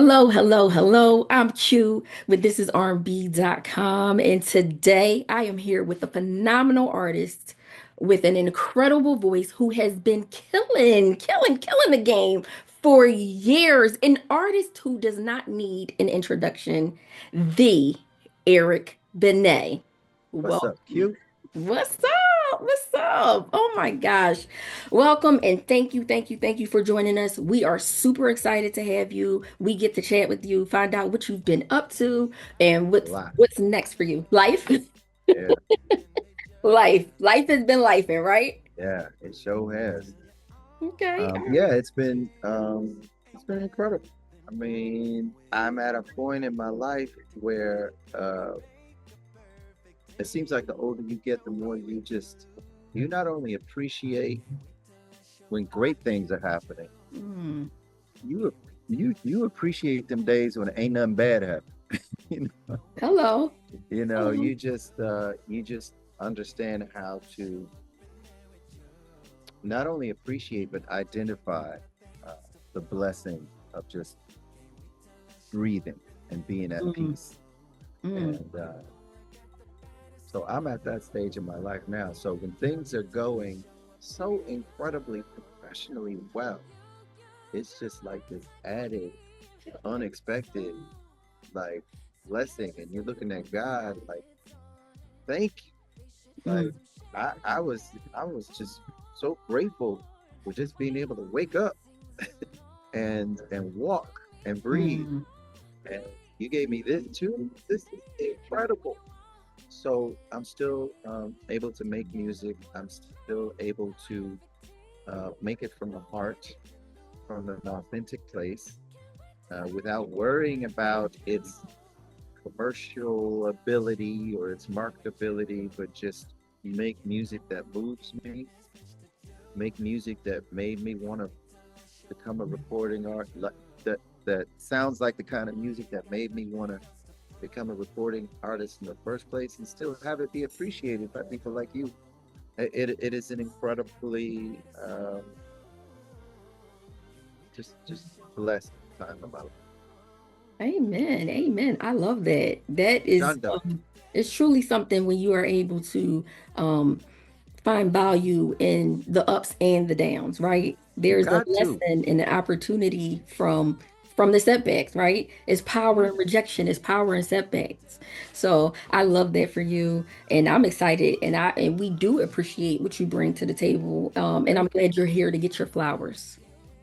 Hello, hello, hello. I'm Q with This is RnB.com. And today I am here with a phenomenal artist with an incredible voice who has been killing the game for years. An artist who does not need an introduction, the Eric Benét. What's Welcome. up, Q? What's up? What's up? Oh my gosh. Welcome and thank you for joining us. We are super excited to have you. We get to chat with you, find out what you've been up to and A what's lot. what's next for you. Life. Yeah, Life. Life has been lifing, right? yeah, it sure has. Okay. All Yeah, right. it's been incredible. I mean, I'm at a point in my life where it seems like the older you get, the more you not only appreciate when great things are happening, Mm. you appreciate them days when ain't nothing bad happening. You know, Hello. you Hello. just understand how to not only appreciate but identify uh, the blessing of just breathing and being at Mm, peace. mm, And so I'm at that stage in my life now. So when things are going so incredibly professionally well, it's just like this added, unexpected, like blessing. And you're looking at God like, thank you. Like mm, I was just so grateful for just being able to wake up and walk and breathe. mm, And you gave me this too. This is incredible. So I'm still able to make music. I'm still able to make it from the heart, from an authentic place, without worrying about its commercial ability or its marketability, but just make music that moves me, make music that made me want to become a recording art that sounds like the kind of music that made me want to become a recording artist in the first place and still have it be appreciated by people like you. It is an incredibly just blessed time of my life. Amen. Amen. I love that. That is Jondo, it's truly something when you are able to um find value in the ups and the downs, right? you There's a got to. lesson and an opportunity from the setbacks, right? It's power Mhm. and rejection, it's power and setbacks. So I love that for you, and I'm excited, and we do appreciate what you bring to the table. And I'm Thank you. glad you're here to get your flowers.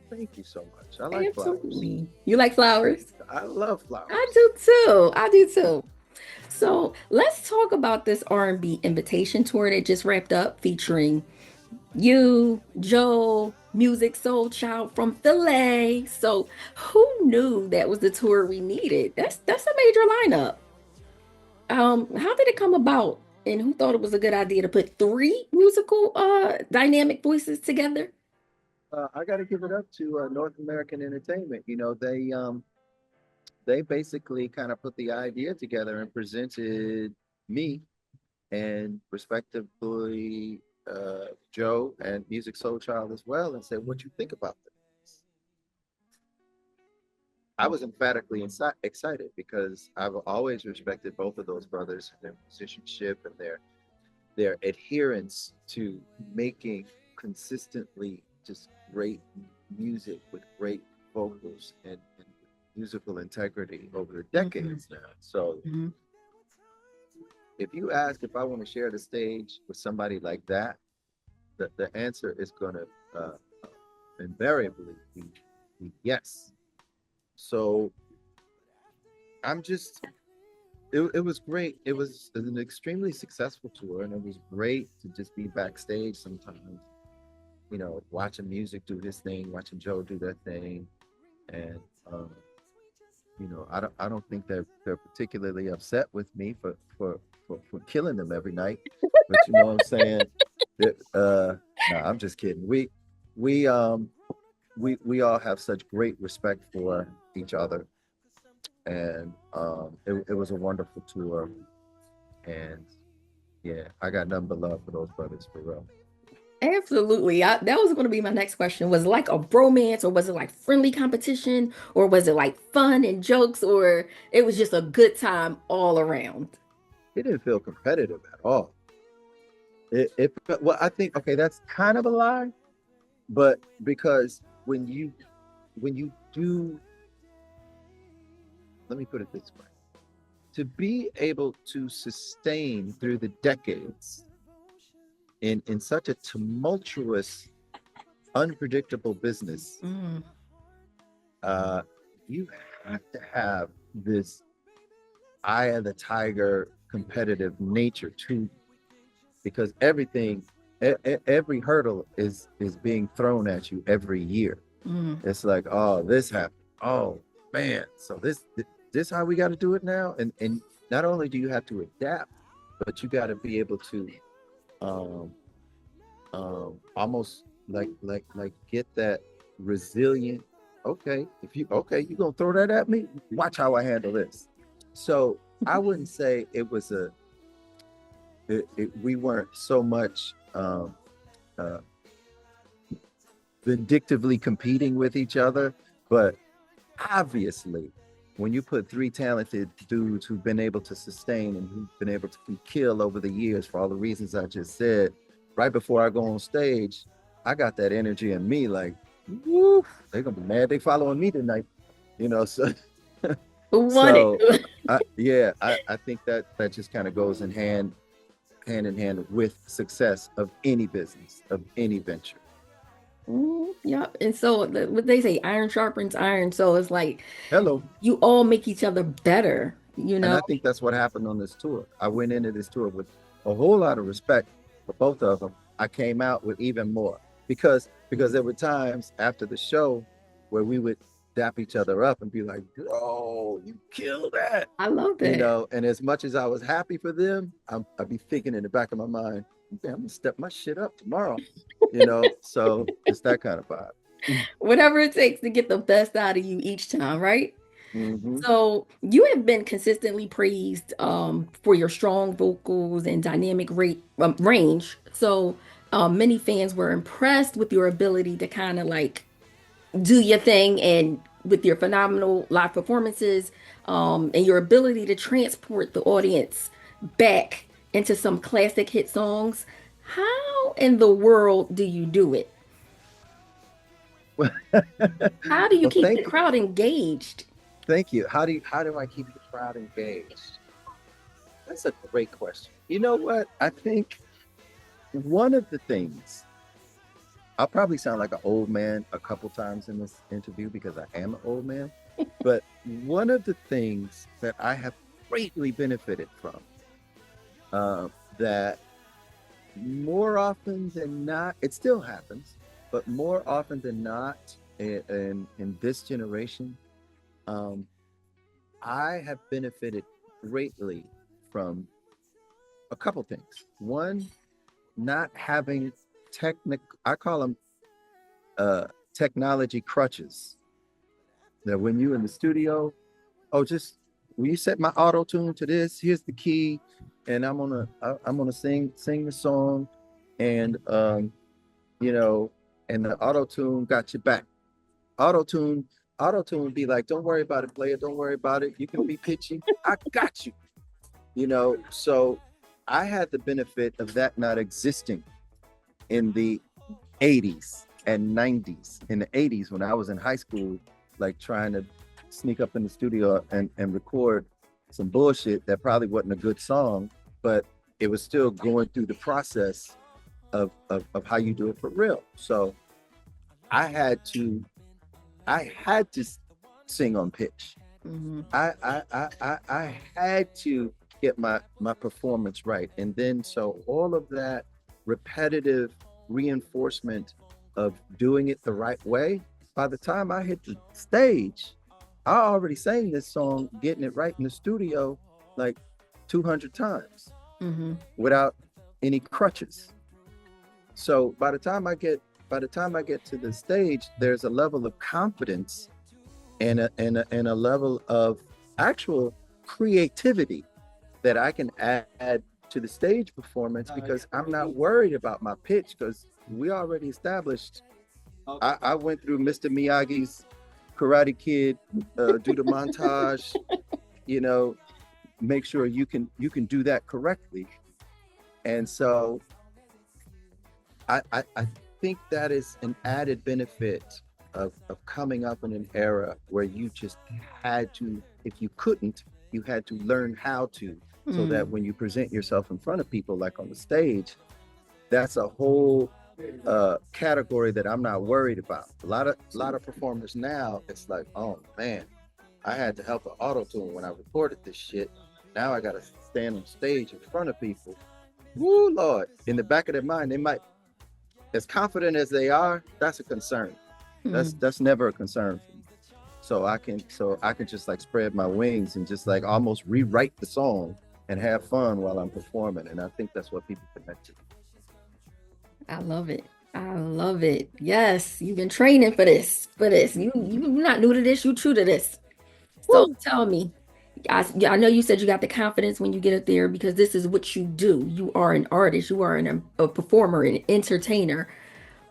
Thank you so much. I like flowers. Absolutely. You like flowers? I love I flowers. do too. I do too. So let's talk about this R&B invitation tour that just wrapped up featuring you, Joe, Musiq Soulchild from Philly. So who knew that was the tour we needed? That's a major lineup. How did it come about? And who thought it was a good idea to put three musical dynamic voices together? I got to give it up to North American Entertainment. They basically kind of put the idea together and presented me and respectively Joe and Musiq Soulchild as well, and said, "What you think about this?" I was emphatically excited because I've always respected both of those brothers and their musicianship and their adherence to making consistently just great music with great vocals and musical integrity over the Mhm, decades now. So mhm. if you ask if I want to share the stage with somebody like that, the answer is going to invariably be yes. So I'm just, it was great. It was an extremely successful tour, and it was great to just be backstage sometimes, watching music do this thing, watching Joe do that thing. And, um, I don't think they're particularly upset with me for killing them every night. But you know what I'm saying? No, I'm just kidding. We um we all have such great respect for each other, and it was a wonderful tour. And yeah, I got nothing but love for those brothers for real. Absolutely. That was going to be my next question. Was it like a bromance, or was it like friendly competition, or was it like fun and jokes, or it was just a good time all around? It didn't feel competitive at all. Well, I think, okay, that's kind of a lie, but because when you do, let me put it this way, to be able to sustain through the decades in such a tumultuous, unpredictable business, Mm, uh, you have to have this eye of the tiger competitive nature too, because every hurdle is being thrown at you every year. mm. It's like, oh, this happened. Oh man, so this how we got to do it now. And not only do you have to adapt, but you got to be able to um almost like get that resilient. Okay, if you okay, you gonna throw that at me? Watch how I handle this. So I wouldn't say it was we weren't so much uh, vindictively competing with each other, but obviously, when you put three talented dudes who've been able to sustain and who've been able to kill over the years for all the reasons I just said, right before I go on stage, I got that energy in me like, woo, they're gonna be mad they following me tonight, you know. So Who won it? so I think that just kind of goes in hand in hand with success of any business, of any venture. Yep. And so what they say, iron sharpens iron. So it's like Hello. you all make each other better, you And know? I think that's what happened on this tour. I went into this tour with a whole lot of respect for both of them. I came out with even more because there were times after the show where we would dap each other up and be like, "Bro, you killed that," I love you that. know. And as much as I was happy for them, I'd be thinking in the back of my mind, "Damn, I'm gonna step my shit up tomorrow," you know. So it's that kind of vibe. Whatever it takes to get the best out of you each time, right? Mm-hmm. So you have been consistently praised for your strong vocals and dynamic range. So many fans were impressed with your ability to kind of like do your thing, and with your phenomenal live performances, and your ability to transport the audience back into some classic hit songs. How in the world do you do it? Well, How do you keep the thank you. crowd engaged? Thank you. How do I keep the crowd engaged? That's a great question. You know what? I think one of the things, I'll probably sound like an old man a couple times in this interview because I am an old man, but one of the things that I have greatly benefited from, uh, that more often than not, it still happens, but more often than not in this generation, um, I have benefited greatly from a couple things. One, not having I call them uh, technology crutches. That when you in the studio, oh, just when you set my auto tune to this, here's the key, and I'm gonna sing the song, and you know, and the auto tune got your back. Auto tune, auto tune would be like, don't worry about it, player, don't worry about it. You can be pitchy, I got you. You know, so I had the benefit of that not existing in the 80s and 90s. In the 80s, when I was in high school, like trying to sneak up in the studio and record some bullshit that probably wasn't a good song, but it was still going through the process of how you do it for real. So I had to I had to sing on pitch. Hmm. I had to get my performance right. And then so all of that repetitive reinforcement of doing it the right way, by the time I hit the stage, I already sang this song, getting it right in the studio like 200 times Hmm. without any crutches. So by the time I get to the stage, there's a level of confidence and a level of actual creativity that I can add to the stage performance because I'm not worried about my pitch because we already established. I went through Mr. Miyagi's Karate Kid, do the montage, you know, make sure you can do that correctly. And so I think that is an added benefit of coming up in an era where you just had to, if you couldn't, you had to learn how to, so that when you present yourself in front of people, like on the stage, that's a whole category that I'm not worried about. A lot of performers now, it's like, oh man, I had to help an auto tune when I recorded this shit. Now I got to stand on stage in front of people. Woo, Lord! In the back of their mind, they might, as confident as they are, that's a concern. That's never a concern for me. So I can just like spread my wings and just like almost rewrite the song and have fun while I'm performing. And I think that's what people connect to. I love it. I love it. Yes, you've been training for this. You're not new to this. You true to this. So Woo! tell me, I know you said you got the confidence when you get up there because this is what you do. You are an artist. You are a performer, an entertainer.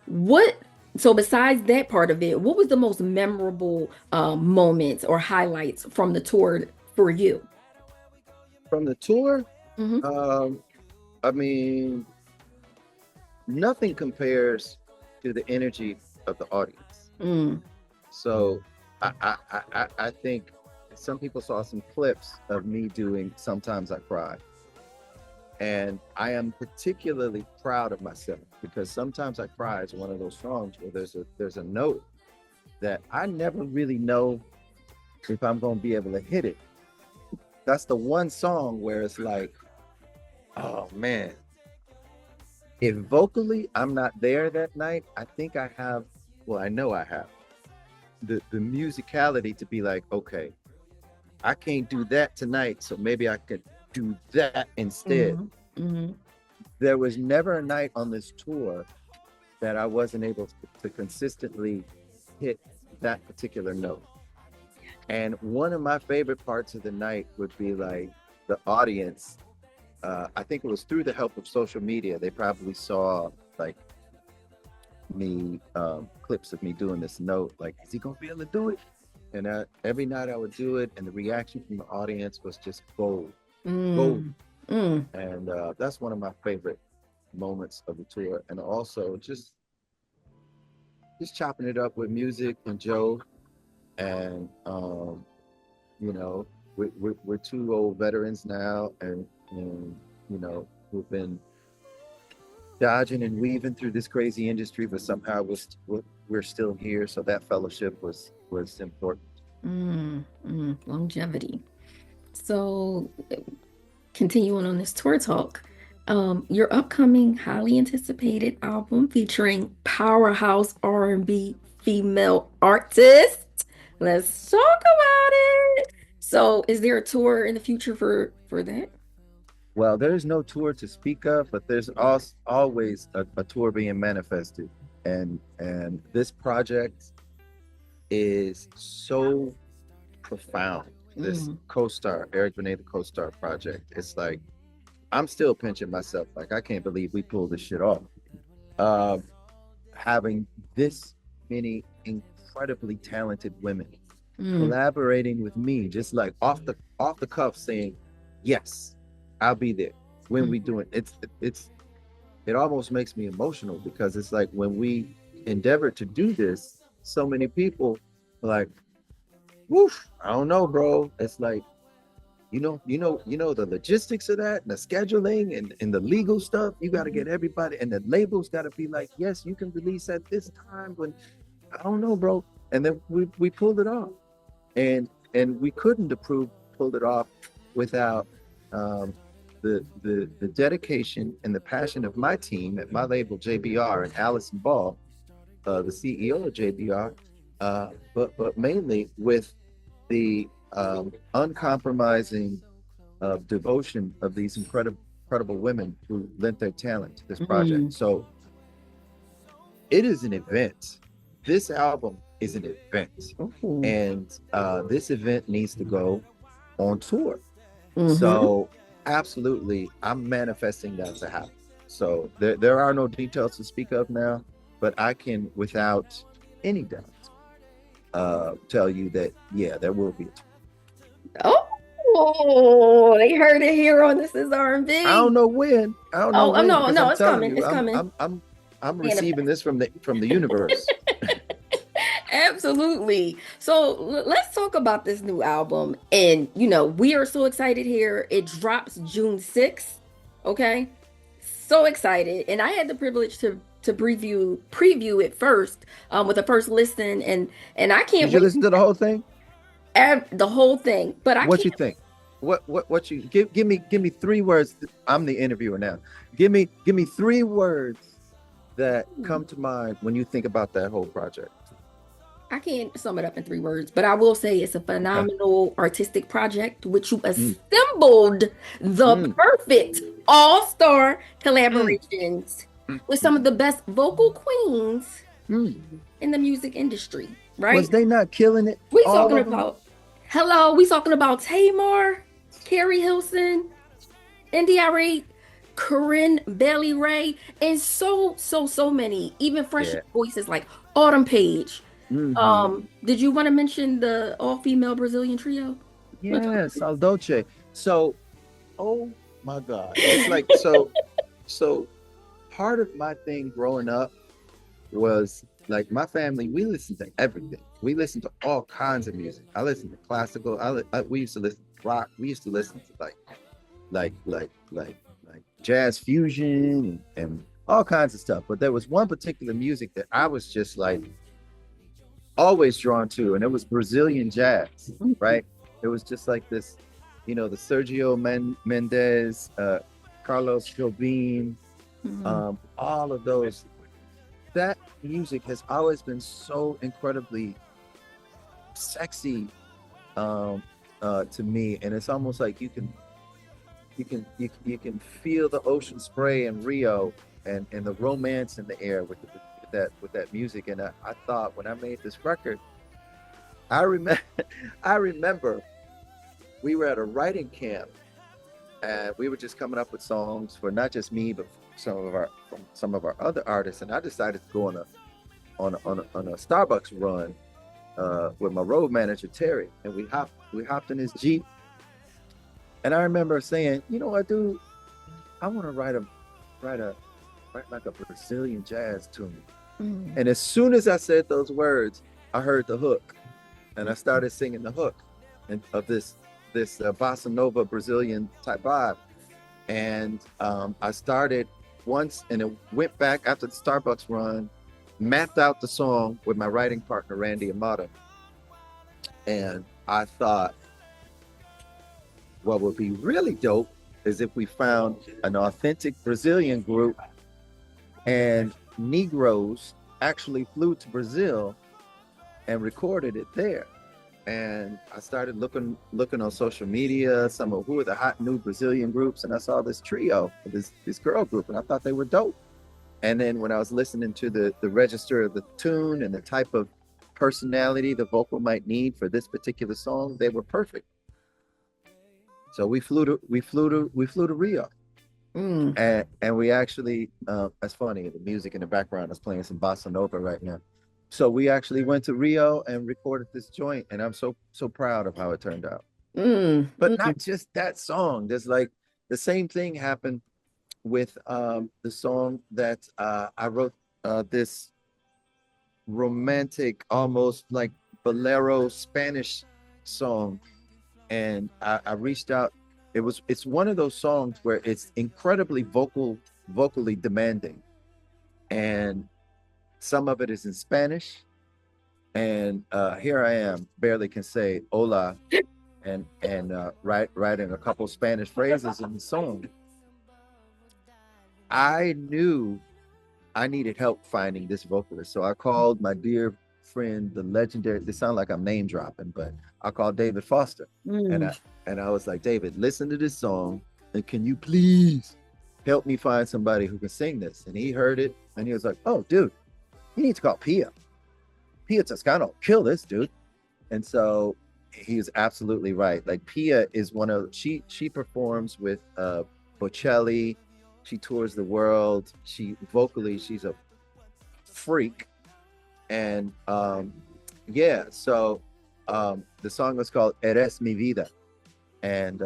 What? So besides that part of it, what was the most memorable moments or highlights from the tour for you? From the tour, Hmm. I mean, nothing compares to the energy of the audience. Mm, So I think some people saw some clips of me doing Sometimes I Cry. And I am particularly proud of myself because Sometimes I Cry is one of those songs where there's a note that I never really know if I'm gonna be able to hit it. That's the one song where it's like, oh man, if vocally I'm not there that night, I think I have, well, I know I have the musicality to be like, okay, I can't do that tonight, so maybe I could do that instead. hmm hmm There was never a night on this tour that I wasn't able to consistently hit that particular note. And one of my favorite parts of the night would be like the audience. I think it was through the help of social media. They probably saw like me, clips of me doing this note. Like, is he gonna be able to do it? And every night I would do it, and the reaction from the audience was just gold, gold. Mm, mm, And that's one of my favorite moments of the tour. And also just chopping it up with Musiq and Joe, and you know, we're two old veterans now, and you know, we've been dodging and weaving through this crazy industry, but somehow we're still here. So that fellowship was important. longevity. So, continuing on this tour talk, your upcoming highly anticipated album featuring powerhouse R&B female artists. Let's talk about it. So, is there a tour in the future for that? Well, there's no tour to speak of, but there's also always a tour being manifested, and this project is so profound. This Mm, CoStar, Eric Benét, the CoStar project. It's like I'm still pinching myself. Like I can't believe we pulled this shit off. Uh, Having this many incredibly talented women mm, collaborating with me, just like off the cuff, saying, "Yes, I'll be there when we do it." It almost makes me emotional because it's like when we endeavored to do this, so many people were like, "Woof, I don't know, bro." It's like the logistics of that and the scheduling and the legal stuff. You got to get everybody, and the labels got to be like, yes, you can release at this time. When I don't know, bro. And then we pulled it off, and we couldn't have pulled it off without um, the dedication and the passion of my team at my label JBR and Allison Ball, the CEO of JBR, but mainly with the uncompromising devotion of these incredible women who lent their talent to this project. mm, So it is an event. This album is an event, ooh, and this event needs to go on tour. mm-hmm, So absolutely, I'm manifesting that to happen. So there are no details to speak of now, but I can, without any doubt, tell you that, yeah, there will be a tour. Oh, they heard it here on This Is I don't R&B. know when. I don't know Oh, when, no, because no, I'm it's telling coming. you, It's coming. I'm receiving Manifest. this from the universe. Absolutely. So let's talk about this new album. And, we are so excited here. It drops June 6th. Okay. So excited. And I had the privilege to preview it first, with the first listen. And I can't Did you wait listen to the whole thing? the whole thing. But I What can't. you think? What you give me three words. I'm the interviewer now. Give me three words that come to mind when you think about that whole project. I can't sum it up in 3 words, but I will say it's a Okay. phenomenal artistic project, which you Mm, assembled the mm, perfect all-star mm, collaborations mm, with mm, some of the best vocal queens mm. in the music industry, Was right? they not killing it? We All talking of them? about, hello, we talking about Tamar, Carrie Hilson, NDRE, Corinne Bailey Ray, and so many, even fresh Yeah. voices like Autumn Page. Hmm. Did you want to mention the all-female Brazilian trio? Yes, Al Dolce. So, oh my God. It's like so part of my thing growing up was like my family, we listened to everything. We listened to all kinds of music. I listened to classical. We used to listen to rock. We used to listen to like jazz fusion and all kinds of stuff. But there was one particular music that I was just like always drawn to, and it was Brazilian jazz, right? It was just like this, the Sergio Mendes, Carlos Jobim, Mhm. all of those. That music has always been so incredibly sexy, um, to me, and it's almost like you can feel the ocean spray in Rio, and the romance in the air with that music. And I thought when I made this record, I remember I remember we were at a writing camp, and we were just coming up with songs for not just me, but some of our other artists. And I decided to go on a Starbucks run, with my road manager Terry, and we hopped in his Jeep. And I remember saying, you know what, dude, I want to write like a Brazilian jazz tune. Mhm. And as soon as I said those words, I heard the hook, and I started singing the hook and of this bossa nova Brazilian type vibe. And I started once, and it went back after the Starbucks run, mapped out the song with my writing partner Randy Amata, and I thought what would be really dope is if we found an authentic Brazilian group, and Negroes actually flew to Brazil and recorded it there. And I started looking on social media, some of who are the hot new Brazilian groups, and I saw this trio, this girl group, and I thought they were dope. And then when I was listening to the register of the tune and the type of personality the vocal might need for this particular song, they were perfect. So we flew to Rio, Mm. and we actually, that's funny. The music in the background is playing some bossa nova right now. So we actually went to Rio and recorded this joint, and I'm so proud of how it turned out. Mm. But Mm. not just that song. There's like the same thing happened with the song that I wrote, this romantic, almost like bolero Spanish song, and I reached out. It's one of those songs where it's incredibly vocally demanding, and some of it is in Spanish, and here I am, barely can say hola, and writing a couple Spanish phrases in the song. I knew I needed help finding this vocalist, so I called my dear friend, the legendary. This sounds like I'm name dropping, but I called David Foster, and Mm. I was like, David, listen to this song, and can you please help me find somebody who can sing this? And he heard it, and he was like, oh, dude, you need to call Pia Toscano. Kill this dude. And so He's absolutely right. Like Pia is one of she performs with Bocelli. She tours the world. She vocally she's a freak. And yeah, so the song was called Eres mi vida. And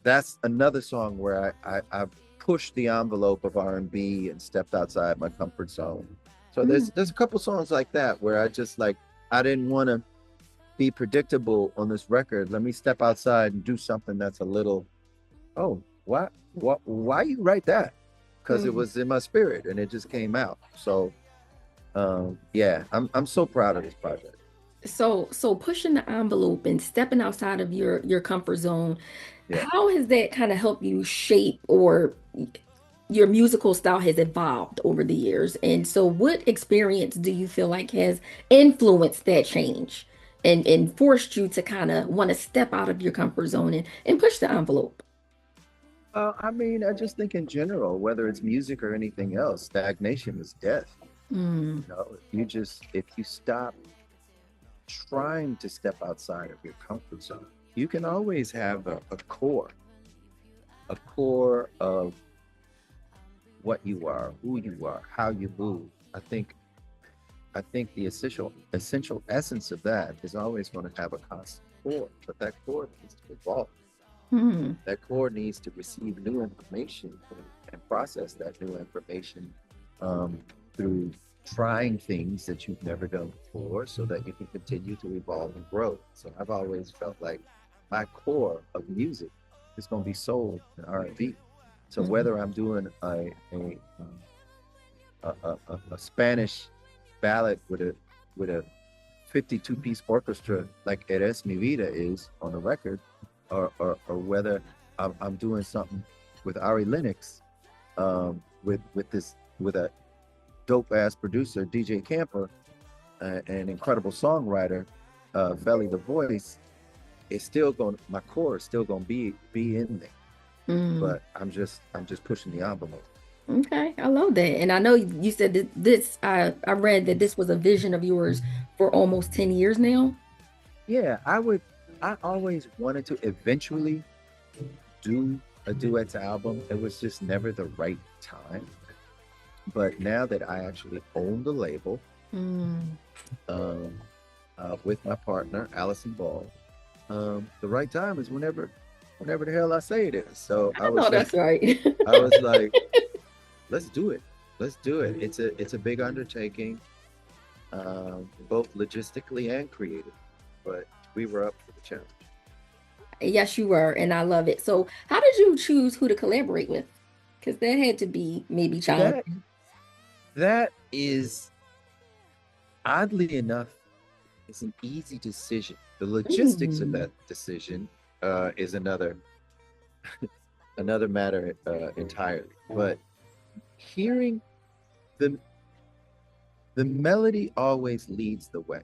that's another song where I pushed the envelope of R&B and stepped outside my comfort zone. So Mm, there's a couple songs like that where I just like I didn't want to be predictable on this record. Let me step outside and do something that's a little, oh, why you write that? Because it mm. was in my spirit and it just came out. So yeah, I'm so proud of this project. So pushing the envelope and stepping outside of your comfort zone, Yeah. how has that kind of helped you shape or your musical style has evolved over the years? And so what experience do you feel like has influenced that change and forced you to kind of want to step out of your comfort zone and push the envelope? I mean, I just think in general, whether it's music or anything else, stagnation is death. Mm, You know, if you stop trying to step outside of your comfort zone, you can always have a core of what you are, who you are, how you move. I think the essential essence of that is always going to have a constant core, but that core needs to evolve. mm, That core needs to receive new information and process that new information um, through trying things that you've never done before so that you can continue to evolve and grow. So I've always felt like my core of music is going to be soul and R&B. So mm. whether I'm doing a Spanish ballad with a 52-piece orchestra like Eres Mi Vida is on the record, or whether I'm doing something with Ari Lennox, with a dope ass producer DJ Camper, an incredible songwriter, Felly the voice. It's still going. My core is still going to be in there, Mm. but I'm just pushing the envelope. Okay, I love that. And I know you said that this, I read that this was a vision of yours for almost 10 years now. Yeah, I always wanted to eventually do a duets album. It was just never the right time. But now that I actually own the label, Mm. um, with my partner Allison Ball, the right time is whenever the hell I say it is. So I know that's right. I was like, let's do it. Let's do it. It's a big undertaking, both logistically and creative, but we were up for the challenge. Yes, you were, and I love it. So, how did you choose who to collaborate with? Because that had to be maybe That challenging. that is oddly enough, it's an easy decision. The logistics of Mm. that decision is another matter entirely. But hearing the the melody always leads the way,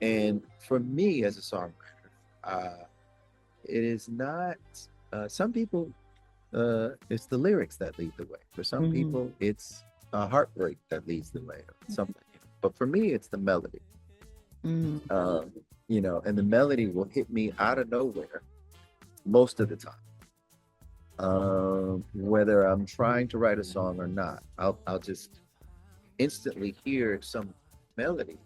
and for me as a songwriter, it is not. Some people, it's the lyrics that lead the way. For some Mm. people, it's a heartbreak that leads the way. Something, but for me, it's the melody. Mm. Um, you know, and the melody will hit me out of nowhere most of the time. Whether I'm trying to write a song or not, I'll just instantly hear some melody,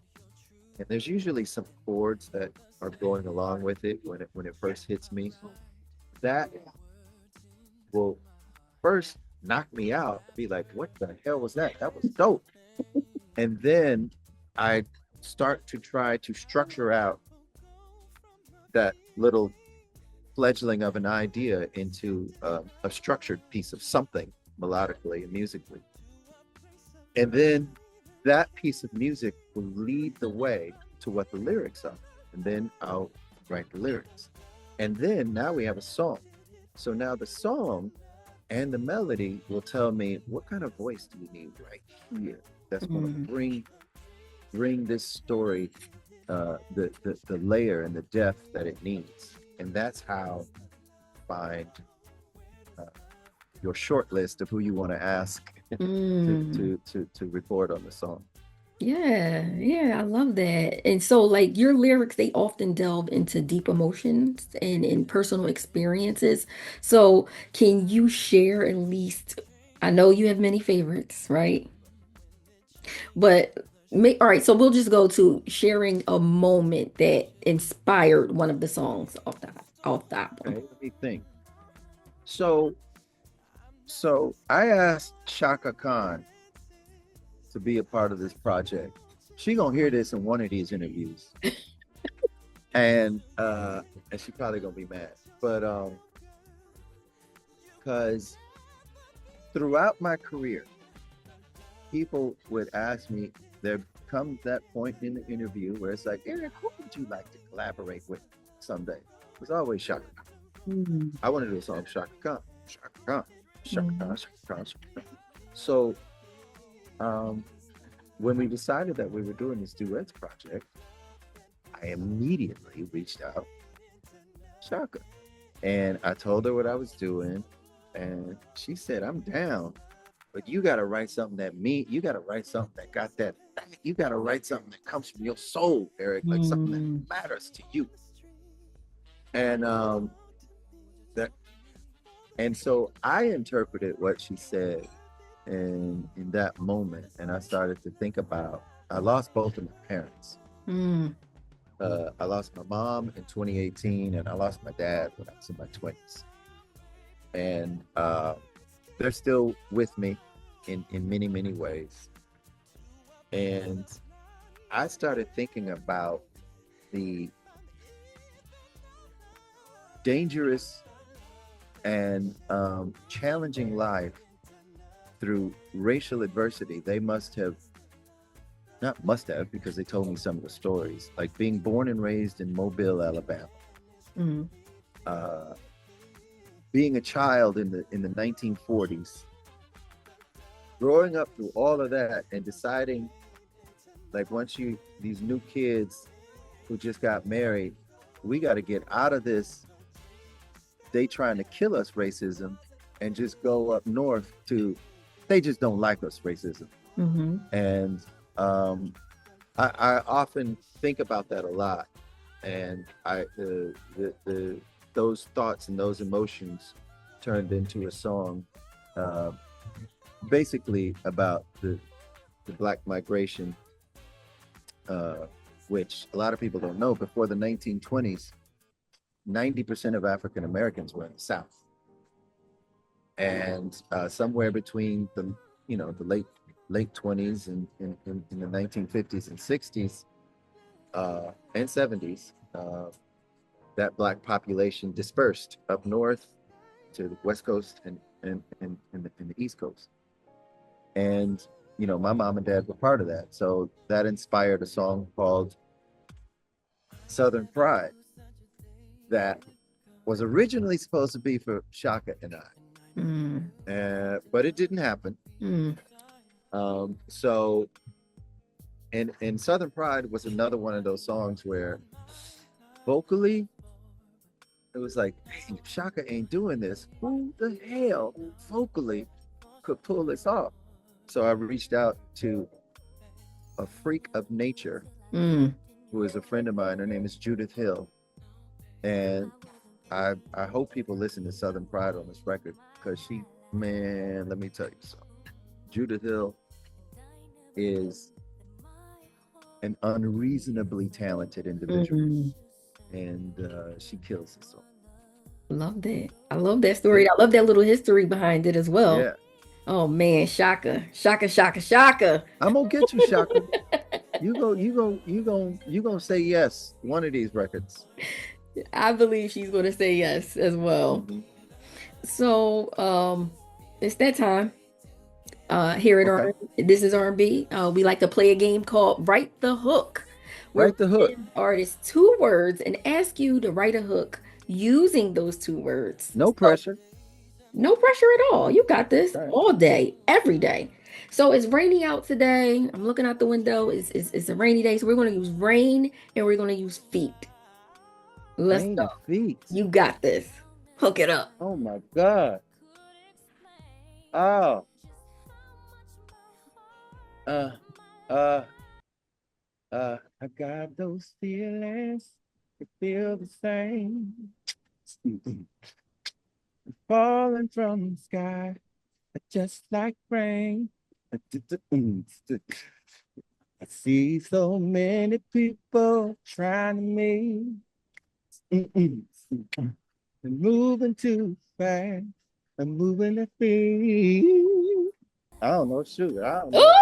and there's usually some chords that are going along with it when it first hits me. That will first knock me out. Be like, what the hell was that? That was dope. And then I start to try to structure out that little fledgling of an idea into a structured piece of something melodically and musically. And then that piece of music will lead the way to what the lyrics are. And then I'll write the lyrics. And then now we have a song. So now the song and the melody will tell me what kind of voice do we need right here that's going to Mm. bring this story the layer and the depth that it needs. And that's how you find uh, your short list of who you want to ask Mm. to record on the song. Yeah, I love that. And so, like, your lyrics, they often delve into deep emotions and in personal experiences. So, can you share at least, I know you have many favorites, right? But all right, so we'll just go to sharing a moment that inspired one of the songs off the album. Okay, let me think. So, so I asked Shaka Khan to be a part of this project. She gonna hear this in one of these interviews, and she probably gonna be mad. But because throughout my career, people would ask me. There comes that point in the interview where it's like, Eric, who would you like to collaborate with someday? It was always Shaka Khan. Mm, I want to do a song with Shaka Khan, Shaka Khan, Shaka Khan, mm, Shaka Khan, Shaka Khan. So um, when we decided that we were doing this duets project, I immediately reached out to Shaka and I told her what I was doing, and she said, "I'm down, but you got to write something you got to write something that got that. You got to write something that comes from your soul, Eric, like something that mm, matters to you." And that, and so I interpreted what she said in that moment, and I started to think about. I lost both of my parents. mm, I lost my mom in 2018, and I lost my dad when I was in my 20s. And they're still with me in many, many ways. And I started thinking about the dangerous and challenging life through racial adversity they must have, not must have, because they told me some of the stories, like being born and raised in Mobile, Alabama, mm, uh, being a child in the 1940s, growing up through all of that, and deciding, like, once you these new kids who just got married, we got to get out of this. They trying to kill us racism, and just go up north to. They just don't like us racism, mm-hmm. and um, I often think about that a lot, and those thoughts and those emotions turned into a song, uh, basically about the black migration, uh, which a lot of people don't know. Before the 1920s, 90% of African Americans were in the South, and somewhere between the late 20s and in the 1950s and 60s and 70s, that black population dispersed up north to the West Coast and the East Coast. And my mom and dad were part of that, so that inspired a song called Southern Pride that was originally supposed to be for Shaka and Mm, but it didn't happen. mm, So and Southern Pride was another one of those songs where vocally it was like, dang, if Shaka ain't doing this, who the hell vocally could pull this off? So I reached out to a freak of nature mm. who is a friend of mine. Her name is Judith Hill, and I hope people listen to Southern Pride on this record, because man, let me tell you something. Judith Hill is an unreasonably talented individual, Mm. and she kills the song. Love that. I love that Yeah, story. I love that little history behind it as well. yeah. Oh man, Shaka, Shaka, Shaka, Shaka. I'm gonna get you, Shaka. You gonna say yes one of these records. I believe she's going to say yes as well. Mm-hmm. So, it's that time. Here at Okay, R, this is R&B. We like to play a game called Write the Hook, where we write the hook. give artists two words and ask you to write a hook using those two words. No So, pressure. no pressure at all. You got this All right. all day, every day. So it's raining out today. I'm looking out the window. It's a rainy day, so we're going to use rain and we're going to use feet. Let's Rain go. and feet. You got this. Hook it up. Oh my God. Oh. Uh. Uh. I got those feelings, I feel the same. Falling from the sky, just like rain. I see so many people trying to meet. And moving too fast. I'm moving at speed. I don't know. Shoot, I don't know.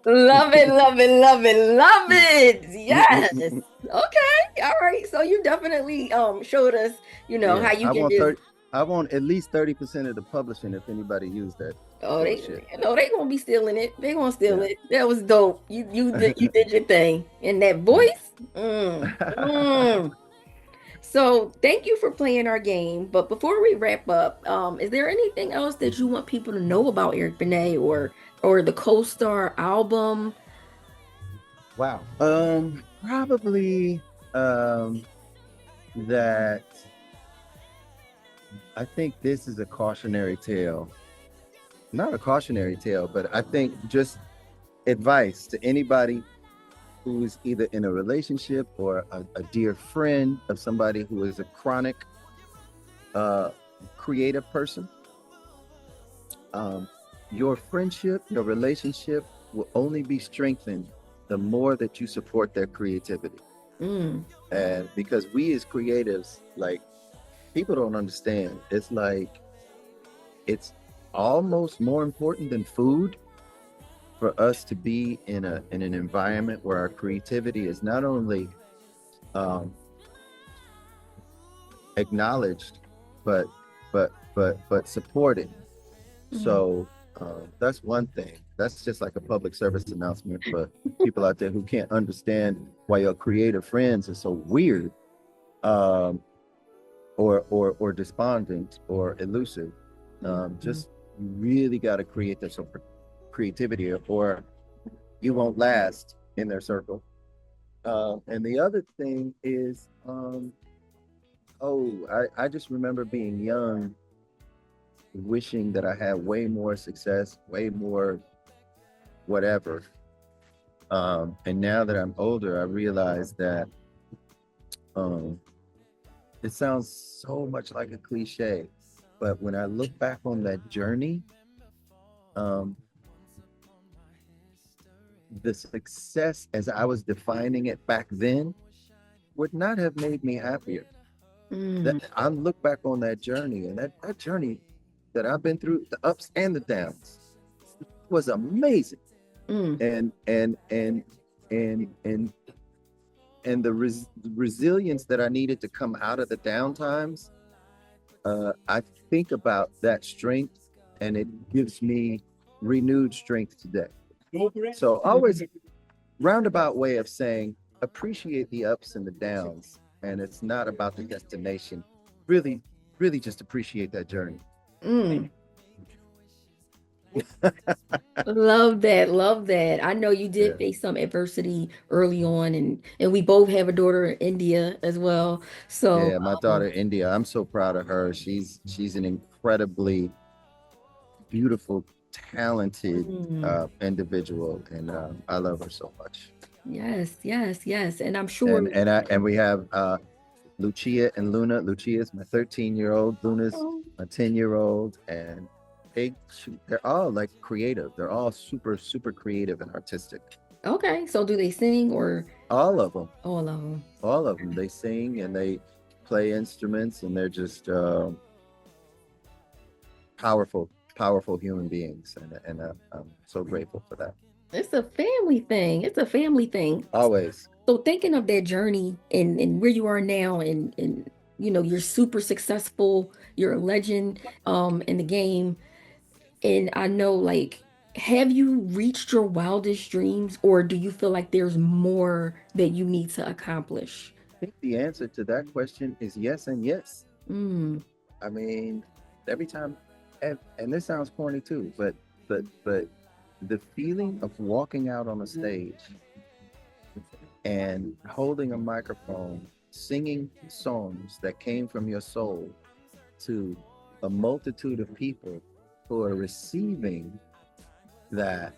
Ooh, love it, love it, love it, love it. Yes. Okay. All right. So you definitely showed us, Yeah, how you I can want just 30. I want at least 30% of the publishing if anybody used that oh bullshit. they gonna be stealing it. They gonna steal Yeah. it. That was dope. You did your thing. And that voice. Mm. So thank you for playing our game. But before we wrap up, is there anything else that you want people to know about Eric Benet or the CoStar album? Wow. Probably that I think this is a cautionary tale. Not a cautionary tale, but I think just advice to anybody who's either in a relationship or a dear friend of somebody who is a chronic uh, creative person. Um, your friendship, your relationship will only be strengthened the more that you support their creativity. Mm. And because we as creatives, like, people don't understand. It's like it's almost more important than food for us to be in an environment where our creativity is not only um, acknowledged, but but supported. Mm. So that's one thing. That's just like a public service announcement for people out there who can't understand why your creative friends are so weird, um, or despondent or elusive. Mhm. Just you really got to create that sort of creativity, or you won't last in their circle. And the other thing is, I just remember being young, wishing that I had way more success, way more whatever. And now that I'm older, I realize that um, it sounds so much like a cliche, but when I look back on that journey, um, the success as I was defining it back then would not have made me happier. That Mm. I look back on that journey, and that journey that I've been through, the ups and the downs, was amazing. Mm. And and and and and the resilience that I needed to come out of the down times, I think about that strength, and it gives me renewed strength today. So always roundabout way of saying appreciate the ups and the downs, and it's not about the destination. Really, really just appreciate that journey. Mm. Love that. Love that. I know you did Yeah. face some adversity early on and we both have a daughter in India as well. So, Yeah, my daughter India, I'm so proud of her. She's an incredibly beautiful, talented mm, individual, and I love her so much. yes, yes, yes. And I'm sure. And we have Lucia and Luna. Lucia is my 13-year-old. Luna's Oh, a 10-year-old, and they're all like creative. They're all super super creative and artistic. okay. So do they sing or All of them, all of them? all of them. They sing and they play instruments, and they're just powerful, powerful human beings, and I'm so grateful for that. It's a family thing. It's a family thing. Always. So thinking of that journey and where you are now and you're super successful, you're a legend in the game. And I know, like, have you reached your wildest dreams, or do you feel like there's more that you need to accomplish? I think the answer to that question is yes and yes. Mm. I mean, every time, and this sounds corny too, but the feeling of walking out on a stage and holding a microphone, singing songs that came from your soul to a multitude of people who are receiving that.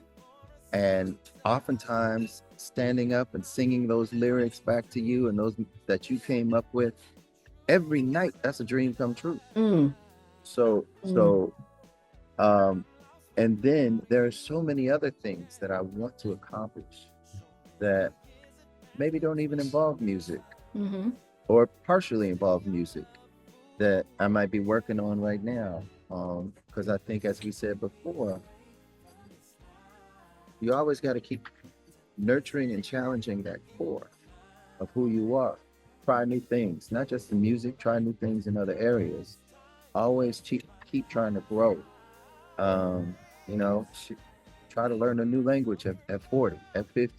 And oftentimes standing up and singing those lyrics back to you and those that you came up with every night, that's a dream come true. Mm, So, mm, so, um, and then there are so many other things that I want to accomplish that maybe don't even involve music mm-hmm. or partially involve music that I might be working on right now. Because I think, as we said before, you always got to keep nurturing and challenging that core of who you are. Try new things, not just in music, try new things in other areas. Always keep trying to grow. Um, you know, try to learn a new language at 40, at 50.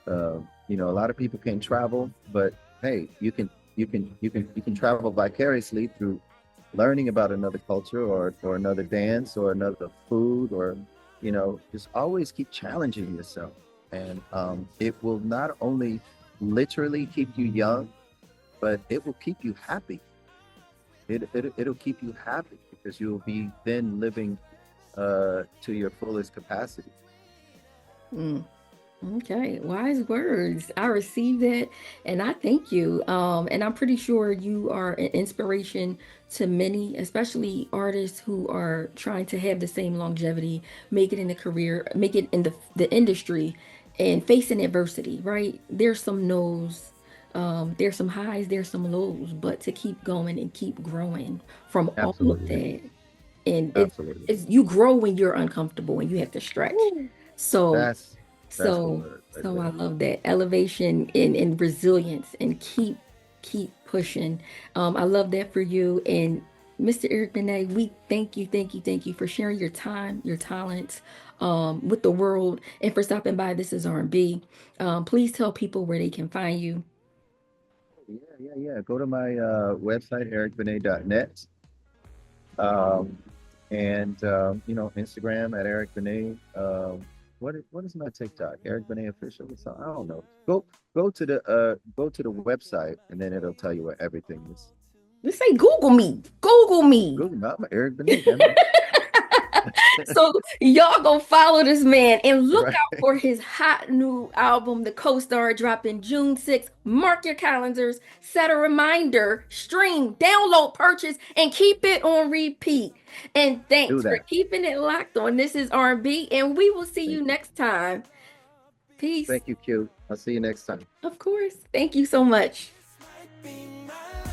Uh, you know, a lot of people can't travel, but hey, you can travel vicariously through learning about another culture or another dance or another food or just always keep challenging yourself, and it will not only literally keep you young, but it will keep you happy. It'll keep you happy because you'll be then living to your fullest capacity. Mm. Okay, wise words. I received that and I thank you. And I'm pretty sure you are an inspiration to many, especially artists who are trying to have the same longevity, make it in the career, make it in the industry and facing adversity, right? There's some no's, there's some highs, there's some lows, but to keep going and keep growing from all of Absolutely. that. And Absolutely. it's you grow when you're uncomfortable and you have to stretch. Woo. So That's the so, word right so I there. love that elevation and resilience and keep pushing. I love that for you. And Mr. Eric Benét, we thank you for sharing your time, your talents with the world and for stopping by. This is R&B. Please tell people where they can find you. Yeah. Go to my website, ericbenet.net. Um, and Instagram at Eric Benet. What is my TikTok? Eric Benet official or something? I don't know. Go to the website and then it'll tell you where everything is. Let's say Google me. Google me. Google, I'm Eric Benet, damn it. So y'all go follow this man and look Right. out for his hot new album, the CoStar, dropping June 6th. Mark your calendars, set a reminder, stream, download, purchase, and keep it on repeat. And Do thanks for that. keeping it locked on. This is R&B, and we will see Thank you you. next time. Peace. Thank you, Q. I'll see you next time. Of course. Thank you so much. Might be my